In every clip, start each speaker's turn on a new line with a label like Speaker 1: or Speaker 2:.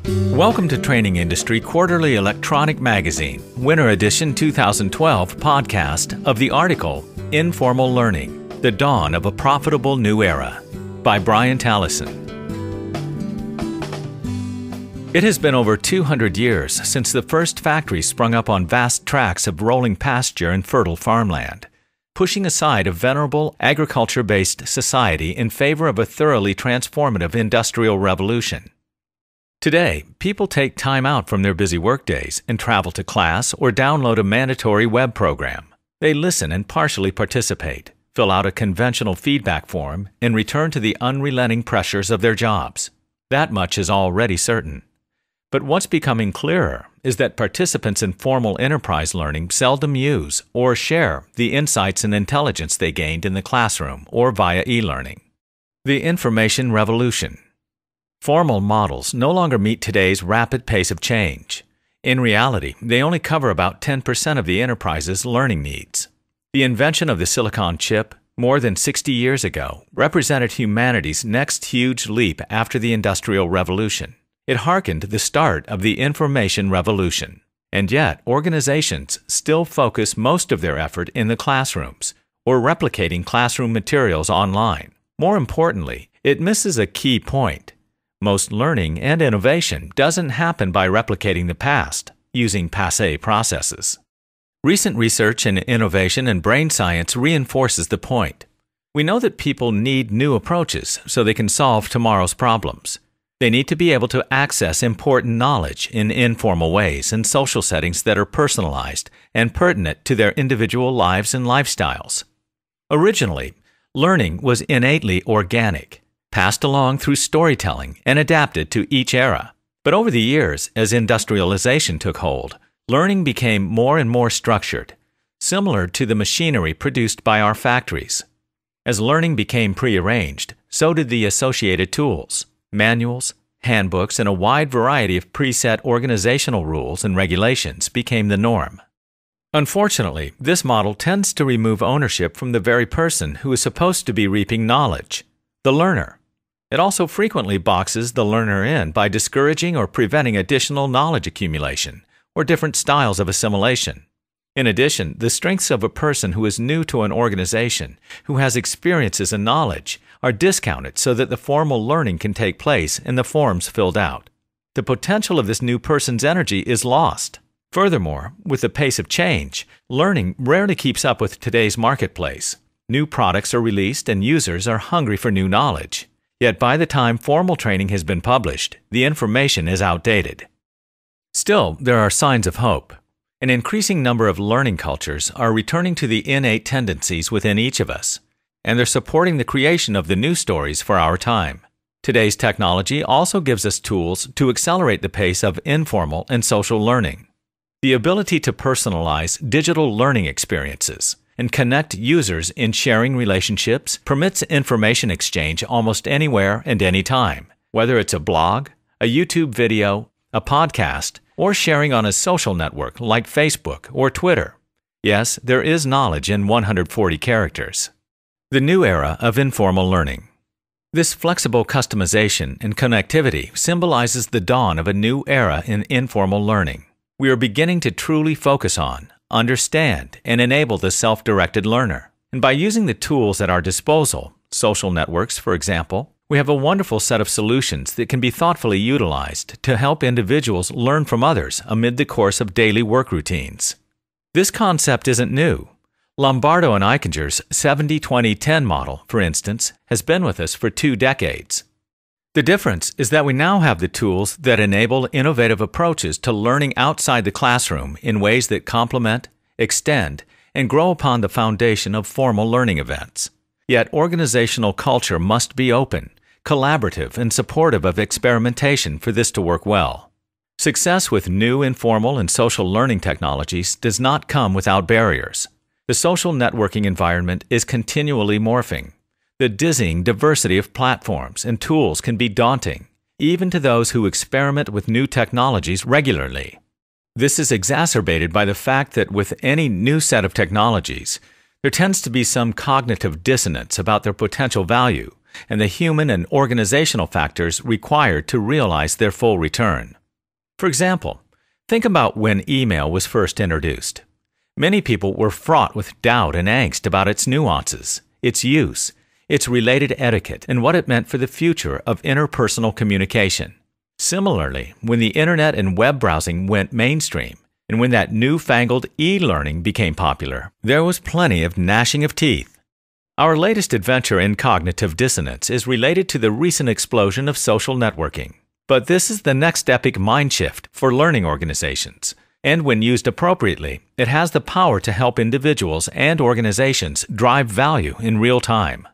Speaker 1: Welcome to Training Industry Quarterly Electronic Magazine, Winter Edition 2012 podcast of the article Informal Learning, The Dawn of a Profitable New Era by Brian Tallison. It has been over 200 years since the first factories sprung up on vast tracts of rolling pasture and fertile farmland, pushing aside a venerable agriculture-based society in favor of a thoroughly transformative industrial revolution. Today, people take time out from their busy workdays and travel to class or download a mandatory web program. They listen and partially participate, fill out a conventional feedback form, and return to the unrelenting pressures of their jobs. That much is already certain. But what's becoming clearer is that participants in formal enterprise learning seldom use or share the insights and intelligence they gained in the classroom or via e-learning. The information revolution. Formal models no longer meet today's rapid pace of change. In reality, they only cover about 10% of the enterprise's learning needs. The invention of the silicon chip, more than 60 years ago, represented humanity's next huge leap after the Industrial Revolution. It harkened the start of the information revolution. And yet, organizations still focus most of their effort in the classrooms or replicating classroom materials online. More importantly, it misses a key point. Most learning and innovation doesn't happen by replicating the past, using passé processes. Recent research in innovation and brain science reinforces the point. We know that people need new approaches so they can solve tomorrow's problems. They need to be able to access important knowledge in informal ways and social settings that are personalized and pertinent to their individual lives and lifestyles. Originally, learning was innately organic, passed along through storytelling and adapted to each era. But over the years, as industrialization took hold, learning became more and more structured, similar to the machinery produced by our factories. As learning became prearranged, so did the associated tools. Manuals, handbooks, and a wide variety of preset organizational rules and regulations became the norm. Unfortunately, this model tends to remove ownership from the very person who is supposed to be reaping knowledge, the learner. It also frequently boxes the learner in by discouraging or preventing additional knowledge accumulation or different styles of assimilation. In addition, the strengths of a person who is new to an organization, who has experiences and knowledge, are discounted so that the formal learning can take place and the forms filled out. The potential of this new person's energy is lost. Furthermore, with the pace of change, learning rarely keeps up with today's marketplace. New products are released and users are hungry for new knowledge. Yet by the time formal training has been published, the information is outdated. Still, there are signs of hope. An increasing number of learning cultures are returning to the innate tendencies within each of us, and they're supporting the creation of the new stories for our time. Today's technology also gives us tools to accelerate the pace of informal and social learning. The ability to personalize digital learning experiences and connect users in sharing relationships permits information exchange almost anywhere and anytime, whether it's a blog, a YouTube video, a podcast, or sharing on a social network like Facebook or Twitter. Yes, there is knowledge in 140 characters. The new era of informal learning. This flexible customization and connectivity symbolizes the dawn of a new era in informal learning. We are beginning to truly focus on, understand, and enable the self-directed learner. And by using the tools at our disposal, social networks, for example, we have a wonderful set of solutions that can be thoughtfully utilized to help individuals learn from others amid the course of daily work routines. This concept isn't new. Lombardo and Eichinger's 70-20-10 model, for instance, has been with us for 2 decades. The difference is that we now have the tools that enable innovative approaches to learning outside the classroom in ways that complement, extend, and grow upon the foundation of formal learning events. Yet organizational culture must be open, collaborative, and supportive of experimentation for this to work well. Success with new informal and social learning technologies does not come without barriers. The social networking environment is continually morphing. The dizzying diversity of platforms and tools can be daunting, even to those who experiment with new technologies regularly. This is exacerbated by the fact that with any new set of technologies, there tends to be some cognitive dissonance about their potential value and the human and organizational factors required to realize their full return. For example, think about when email was first introduced. Many people were fraught with doubt and angst about its nuances, its use, its related etiquette, and what it meant for the future of interpersonal communication. Similarly, when the internet and web browsing went mainstream, and when that newfangled e-learning became popular, there was plenty of gnashing of teeth. Our latest adventure in cognitive dissonance is related to the recent explosion of social networking. But this is the next epic mind shift for learning organizations, and when used appropriately, it has the power to help individuals and organizations drive value in real time.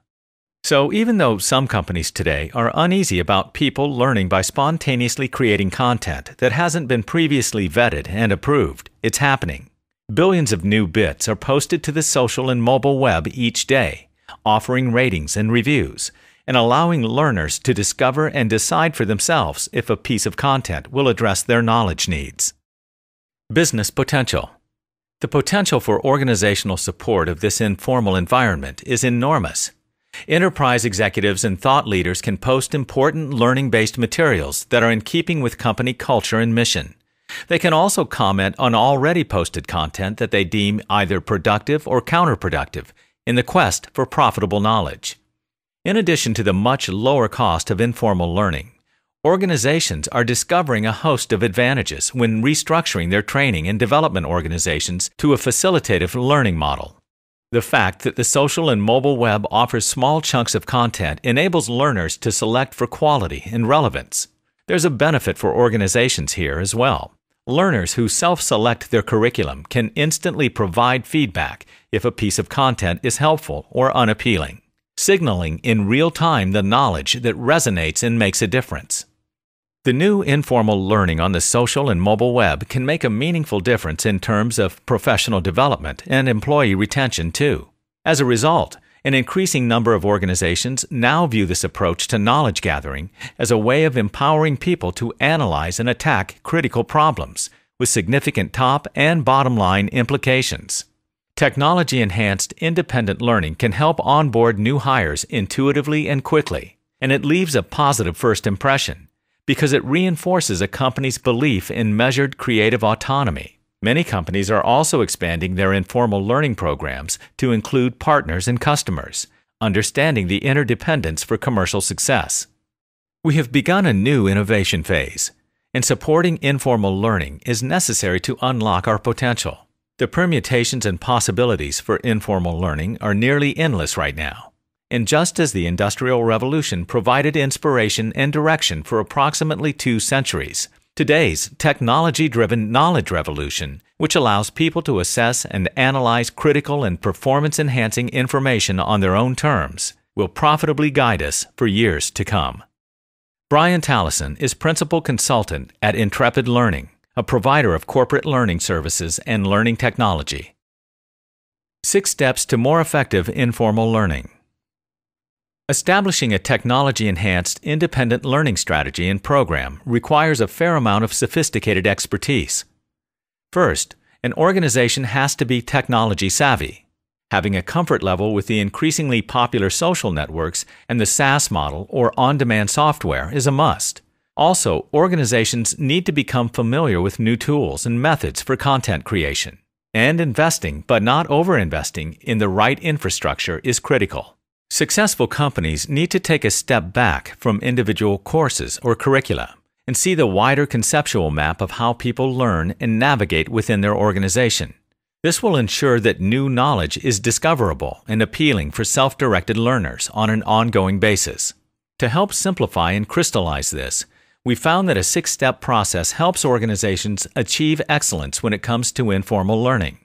Speaker 1: So even though some companies today are uneasy about people learning by spontaneously creating content that hasn't been previously vetted and approved, it's happening. Billions of new bits are posted to the social and mobile web each day, offering ratings and reviews, and allowing learners to discover and decide for themselves if a piece of content will address their knowledge needs. Business potential. The potential for organizational support of this informal environment is enormous. Enterprise executives and thought leaders can post important learning-based materials that are in keeping with company culture and mission. They can also comment on already posted content that they deem either productive or counterproductive in the quest for profitable knowledge. In addition to the much lower cost of informal learning, organizations are discovering a host of advantages when restructuring their training and development organizations to a facilitative learning model. The fact that the social and mobile web offers small chunks of content enables learners to select for quality and relevance. There's a benefit for organizations here as well. Learners who self-select their curriculum can instantly provide feedback if a piece of content is helpful or unappealing, signaling in real time the knowledge that resonates and makes a difference. The new informal learning on the social and mobile web can make a meaningful difference in terms of professional development and employee retention too. As a result, an increasing number of organizations now view this approach to knowledge gathering as a way of empowering people to analyze and attack critical problems with significant top and bottom line implications. Technology-enhanced independent learning can help onboard new hires intuitively and quickly, and it leaves a positive first impression, because it reinforces a company's belief in measured creative autonomy. Many companies are also expanding their informal learning programs to include partners and customers, understanding the interdependence for commercial success. We have begun a new innovation phase, and supporting informal learning is necessary to unlock our potential. The permutations and possibilities for informal learning are nearly endless right now. And just as the Industrial Revolution provided inspiration and direction for approximately 2 centuries, today's technology-driven knowledge revolution, which allows people to assess and analyze critical and performance-enhancing information on their own terms, will profitably guide us for years to come. Brian Tallison is Principal Consultant at Intrepid Learning, a provider of corporate learning services and learning technology. 6 steps to more effective informal learning. Establishing a technology-enhanced independent learning strategy and program requires a fair amount of sophisticated expertise. First, an organization has to be technology savvy. Having a comfort level with the increasingly popular social networks and the SaaS model or on-demand software is a must. Also, organizations need to become familiar with new tools and methods for content creation. And investing, but not over-investing, in the right infrastructure is critical. Successful companies need to take a step back from individual courses or curricula and see the wider conceptual map of how people learn and navigate within their organization. This will ensure that new knowledge is discoverable and appealing for self-directed learners on an ongoing basis. To help simplify and crystallize this, we found that a 6-step process helps organizations achieve excellence when it comes to informal learning.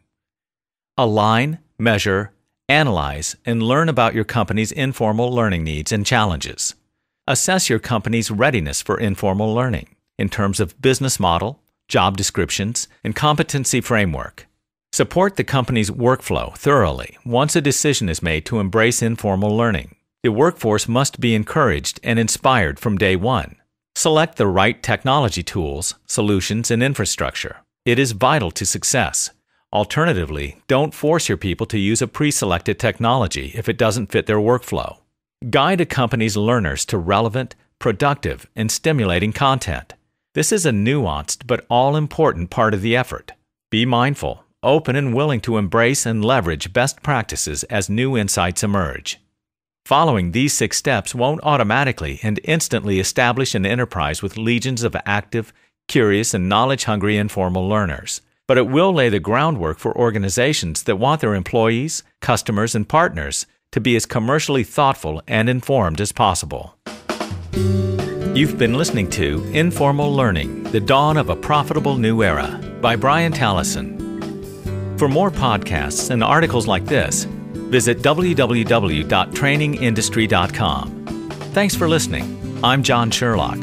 Speaker 1: Align, measure, analyze, and learn about your company's informal learning needs and challenges. Assess your company's readiness for informal learning in terms of business model, job descriptions, and competency framework. Support the company's workflow thoroughly once a decision is made to embrace informal learning. The workforce must be encouraged and inspired from day one. Select the right technology tools, solutions, and infrastructure. It is vital to success. Alternatively, don't force your people to use a pre-selected technology if it doesn't fit their workflow. Guide a company's learners to relevant, productive, and stimulating content. This is a nuanced but all-important part of the effort. Be mindful, open, and willing to embrace and leverage best practices as new insights emerge. Following these 6 steps won't automatically and instantly establish an enterprise with legions of active, curious, and knowledge-hungry informal learners, but it will lay the groundwork for organizations that want their employees, customers, and partners to be as commercially thoughtful and informed as possible. You've been listening to Informal Learning, The Dawn of a Profitable New Era by Brian Tallison. For more podcasts and articles like this, visit www.trainingindustry.com. Thanks for listening. I'm John Sherlock.